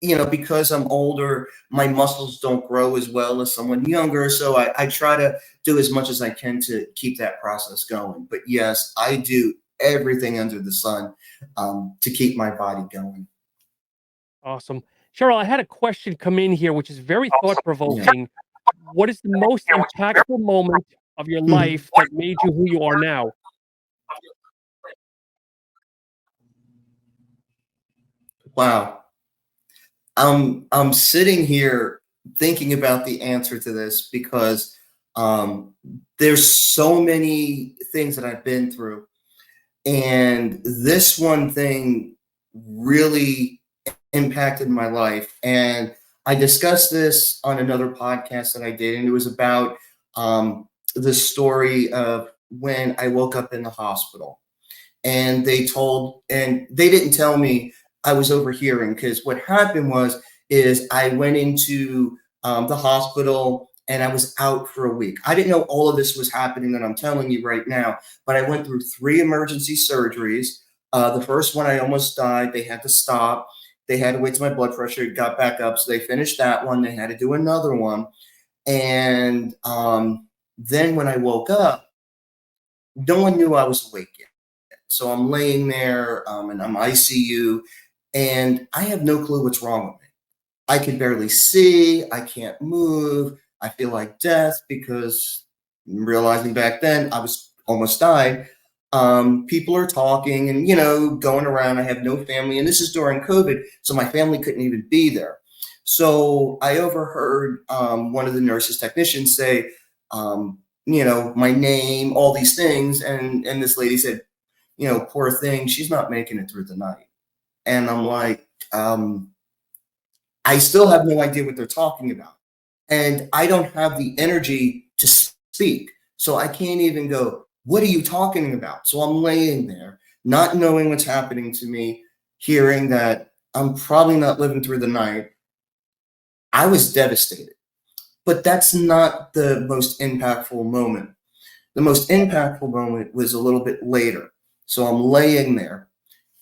because I'm older, my muscles don't grow as well as someone younger. So I try to do as much as I can to keep that process going. But yes, I do everything under the sun to keep my body going. Awesome. Cheryl, I had a question come in here, which is very thought Yeah. provoking. What is the most impactful moment of your Mhm. life that made you who you are now? Wow. I'm sitting here thinking about the answer to this because um, there's so many things that I've been through. And this one thing really impacted my life. And I discussed this on another podcast that I did, and it was about the story of when I woke up in the hospital. and they didn't tell me I was overhearing, because what happened is I went into the hospital and I was out for a week. I didn't know all of this was happening that I'm telling you right now, but I went through 3 emergency surgeries. The first one, I almost died. They had to stop. They had to wait till my blood pressure got back up. So they finished that one. They had to do another one. And then when I woke up, no one knew I was awake yet. So I'm laying there and I'm ICU, and I have no clue what's wrong with me. I can barely see. I can't move. I feel like death, because realizing back then I was almost died. People are talking and, going around. I have no family. And this is during COVID, so my family couldn't even be there. So I overheard one of the nurses technicians say, my name, all these things. And this lady said, poor thing, she's not making it through the night. And I'm like, I still have no idea what they're talking about. And I don't have the energy to speak. So I can't even go, what are you talking about? So I'm laying there, not knowing what's happening to me, hearing that I'm probably not living through the night. I was devastated. But that's not the most impactful moment. The most impactful moment was a little bit later. So I'm laying there,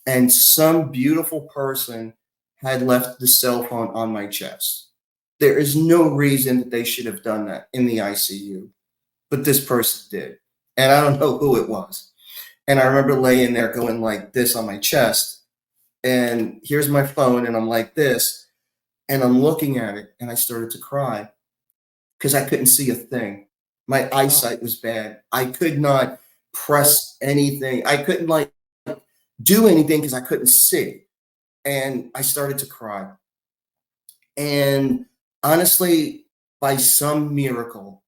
and some beautiful person had left the cell phone on my chest. There is no reason that they should have done that in the ICU, but this person did. And I don't know who it was. And I remember laying there going like this on my chest, and here's my phone, and I'm like this, and I'm looking at it, and I started to cry because I couldn't see a thing. My eyesight was bad. I could not press anything. I couldn't do anything because I couldn't see. And I started to cry. And honestly, by some miracle,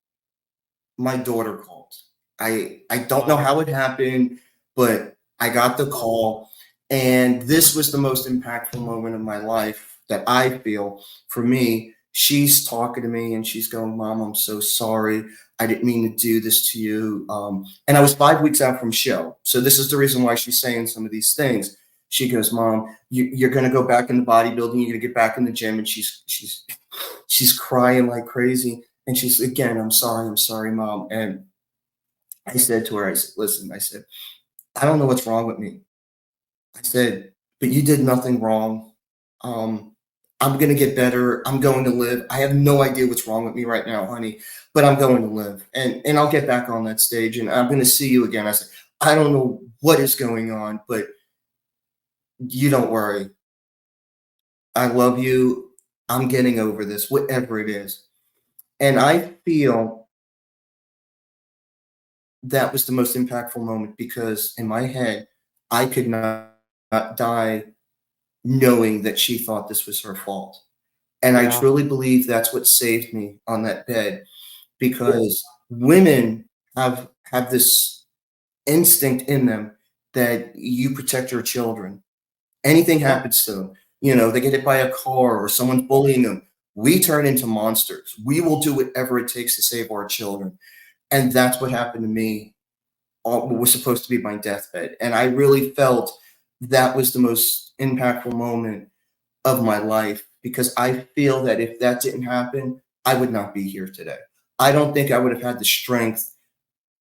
my daughter called. I don't know how it happened, but I got the call. And this was the most impactful moment of my life that I feel. For me, she's talking to me and she's going, Mom, I'm so sorry. I didn't mean to do this to you. And I was 5 weeks out from show. So this is the reason why she's saying some of these things. She goes, Mom, you're going to go back into bodybuilding. You're going to get back in the gym. And she's crying like crazy. And she's, again, I'm sorry, Mom. And I said to her, I said, listen, I said, I don't know what's wrong with me. I said, but you did nothing wrong. I'm going to get better. I'm going to live. I have no idea what's wrong with me right now, honey, but I'm going to live. And I'll get back on that stage and I'm going to see you again. I said, I don't know what is going on, but you don't worry. I love you. I'm getting over this, whatever it is. And I feel that was the most impactful moment, because in my head, I could not die knowing that she thought this was her fault. And I truly believe that's what saved me on that bed, because women have this instinct in them that you protect your children. Anything happens to them, they get hit by a car or someone's bullying them, we turn into monsters. We will do whatever it takes to save our children. And that's what happened to me. What was supposed to be my deathbed. And I really felt that was the most impactful moment of my life, because I feel that if that didn't happen, I would not be here today. I don't think I would have had the strength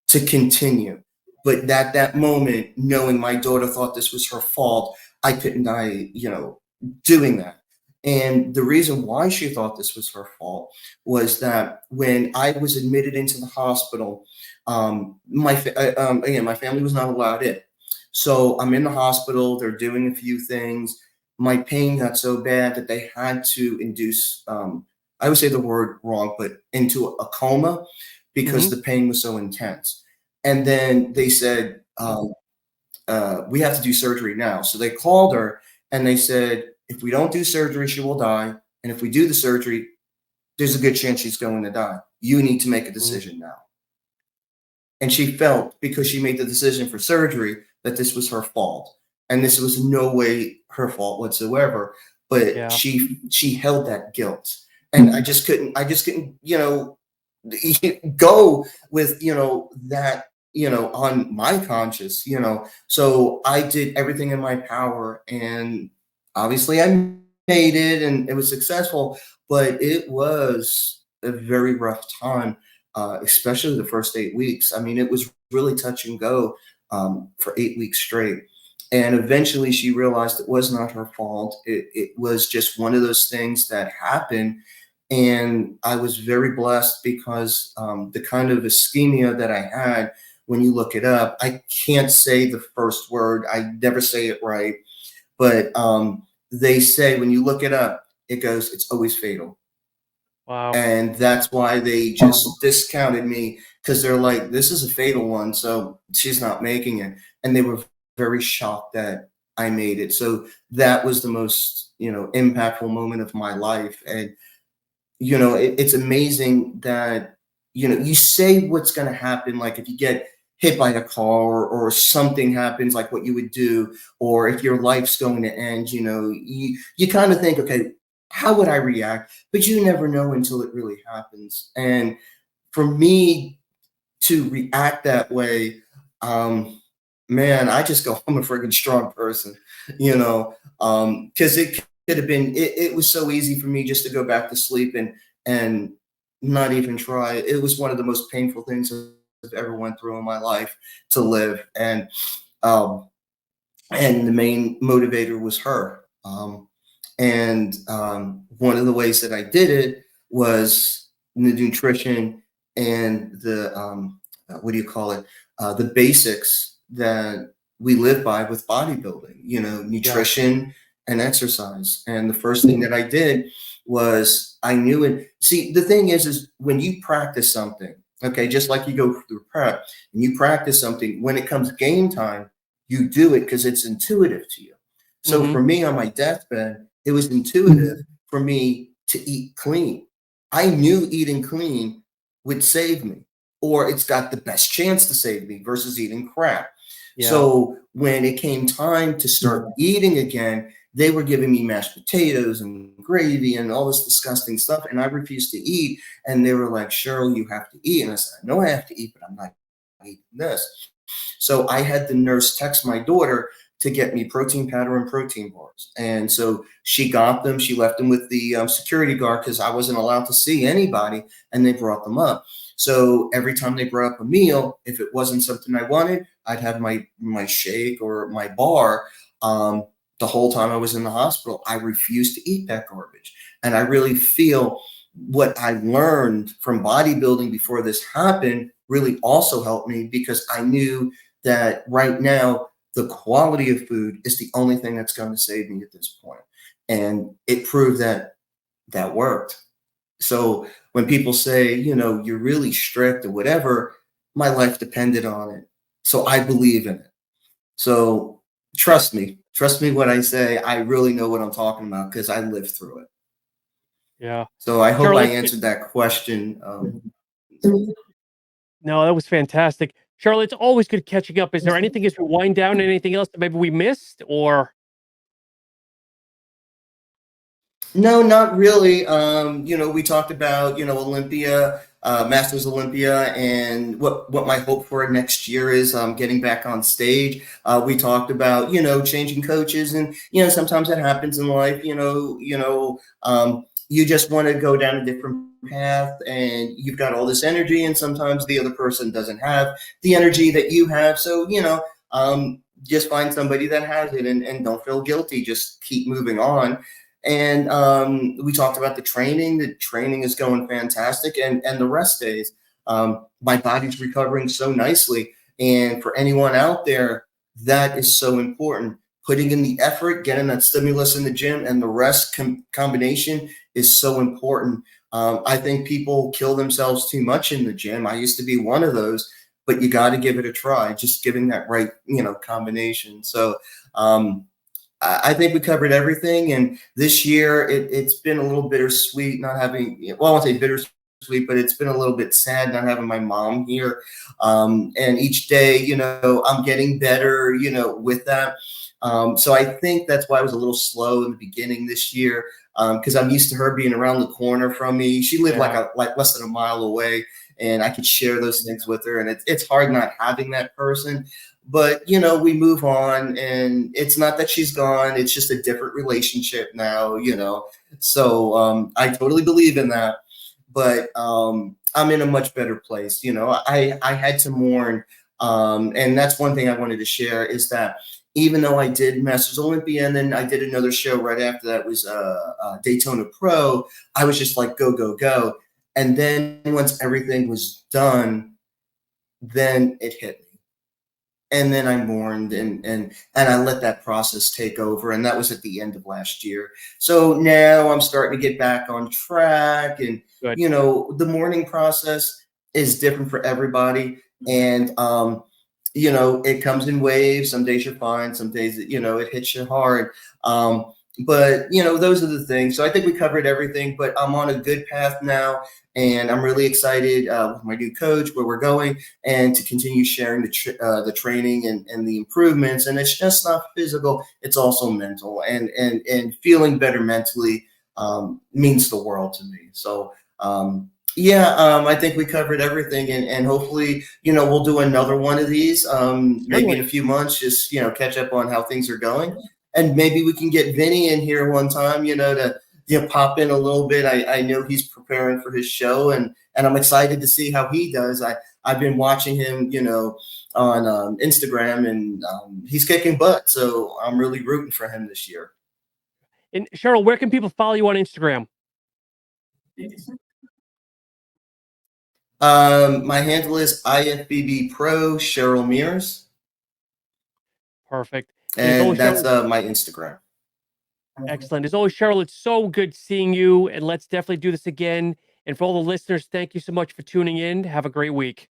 to continue. But that moment, knowing my daughter thought this was her fault, I couldn't die, doing that. And the reason why she thought this was her fault was that when I was admitted into the hospital, my family was not allowed in. So I'm in the hospital, they're doing a few things. My pain got so bad that they had to induce, I would say the word wrong, but into a coma, because the pain was so intense. And then they said, we have to do surgery now. So they called her and they said, if we don't do surgery, she will die. And if we do the surgery, there's a good chance she's going to die. You need to make a decision now. And she felt, because she made the decision for surgery, that this was her fault. And this was no way her fault whatsoever. But she held that guilt. And I just couldn't, go with, that on my conscience, so I did everything in my power, and obviously I made it and it was successful, but it was a very rough time, especially the first 8 weeks. I mean, it was really touch and go for 8 weeks straight. And eventually she realized it was not her fault. It was just one of those things that happened. And I was very blessed because the kind of ischemia that I had, when you look it up, I can't say the first word. I never say it right. But they say when you look it up, it goes, it's always fatal. Wow. And that's why they just discounted me, because they're like, this is a fatal one, so she's not making it. And they were very shocked that I made it. So that was the most, impactful moment of my life. And it's amazing that, you say what's going to happen. Like if you get hit by a car, or something happens, like what you would do, or if your life's going to end, you kind of think, okay, how would I react? But you never know until it really happens. And for me to react that way, man, I just go, I'm a freaking strong person, because it could have been, it was so easy for me just to go back to sleep and not even try. It was one of the most painful things I've ever went through in my life to live. Um, and the main motivator was her. One of the ways that I did it was the nutrition and the what do you call it? The basics that we live by with bodybuilding. Yeah. Nutrition and exercise. And the first thing that I did was I knew it. See, the thing is when you practice something, okay, just like you go through prep and you practice something, when it comes game time, you do it because it's intuitive to you. So Mm-hmm. for me on my deathbed, it was intuitive for me to eat clean. I knew eating clean would save me, or it's got the best chance to save me versus eating crap. Yeah. So when it came time to start eating again, they were giving me mashed potatoes and gravy and all this disgusting stuff, and I refused to eat. And they were like, Cheryl, you have to eat. And I said, I know I have to eat, but I'm not eating this. So I had the nurse text my daughter to get me protein powder and protein bars. And so she got them. She left them with the security guard because I wasn't allowed to see anybody, and they brought them up. So every time they brought up a meal, if it wasn't something I wanted, I'd have my shake or my bar. The whole time I was in the hospital, I refused to eat that garbage. And I really feel what I learned from bodybuilding before this happened really also helped me, because I knew that right now the quality of food is the only thing that's going to save me at this point. And it proved that that worked. So when people say, you're really strict or whatever, my life depended on it. So I believe in it. So trust me when I say I really know what I'm talking about, because I lived through it. Yeah. So I hope Cheryl, I it's been, answered that question. no, that was fantastic. Cheryl, it's always good catching up. Is there anything as we wind down, anything else that maybe we missed or? No, not really. We talked about, Olympia, Masters Olympia, and what my hope for next year is, getting back on stage. We talked about, changing coaches, and, sometimes that happens in life, you just want to go down a different path, and you've got all this energy, and sometimes the other person doesn't have the energy that you have. So, just find somebody that has it, and don't feel guilty. Just keep moving on. And we talked about the training. The training is going fantastic, and the rest days. My body's recovering so nicely. And for anyone out there, that is so important. Putting in the effort, getting that stimulus in the gym, and the rest combination is so important. I think people kill themselves too much in the gym. I used to be one of those, but you got to give it a try. Just giving that right, combination. So I think we covered everything. And this year, it's been a little bittersweet not having, well, I won't say bittersweet, but it's been a little bit sad not having my mom here. And each day, I'm getting better, with that. So I think that's why I was a little slow in the beginning this year, because I'm used to her being around the corner from me. She lived Yeah. like less than a mile away, and I could share those things with her. And it's hard not having that person. But we move on, and it's not that she's gone. It's just a different relationship now. So I totally believe in that. But I'm in a much better place. I had to mourn, and that's one thing I wanted to share is that even though I did Masters Olympia and then I did another show right after that was Daytona Pro, I was just like go go go, and then once everything was done, then it hit me. And then I mourned and I let that process take over. And that was at the end of last year. So now I'm starting to get back on track. And, Good. the mourning process is different for everybody. And, it comes in waves. Some days you're fine. Some days, it hits you hard. But, those are the things. So I think we covered everything, but I'm on a good path now. And I'm really excited with my new coach, where we're going, and to continue sharing the training and the improvements. And it's just not physical; it's also mental, and feeling better mentally means the world to me. So I think we covered everything, and hopefully we'll do another one of these maybe in a few months. Just catch up on how things are going, and maybe we can get Vinnie in here one time. To pop in a little bit. I know he's preparing for his show, and I'm excited to see how he does. I've been watching him, on Instagram, and he's kicking butt. So I'm really rooting for him this year. And Cheryl, where can people follow you on Instagram? My handle is IFBB Pro Cheryl Mears, Perfect. And as and always, that's Cheryl, my Instagram. excellent. As always, Cheryl, it's so good seeing you, and let's definitely do this again. And for all the listeners, thank you so much for tuning in. Have a great week.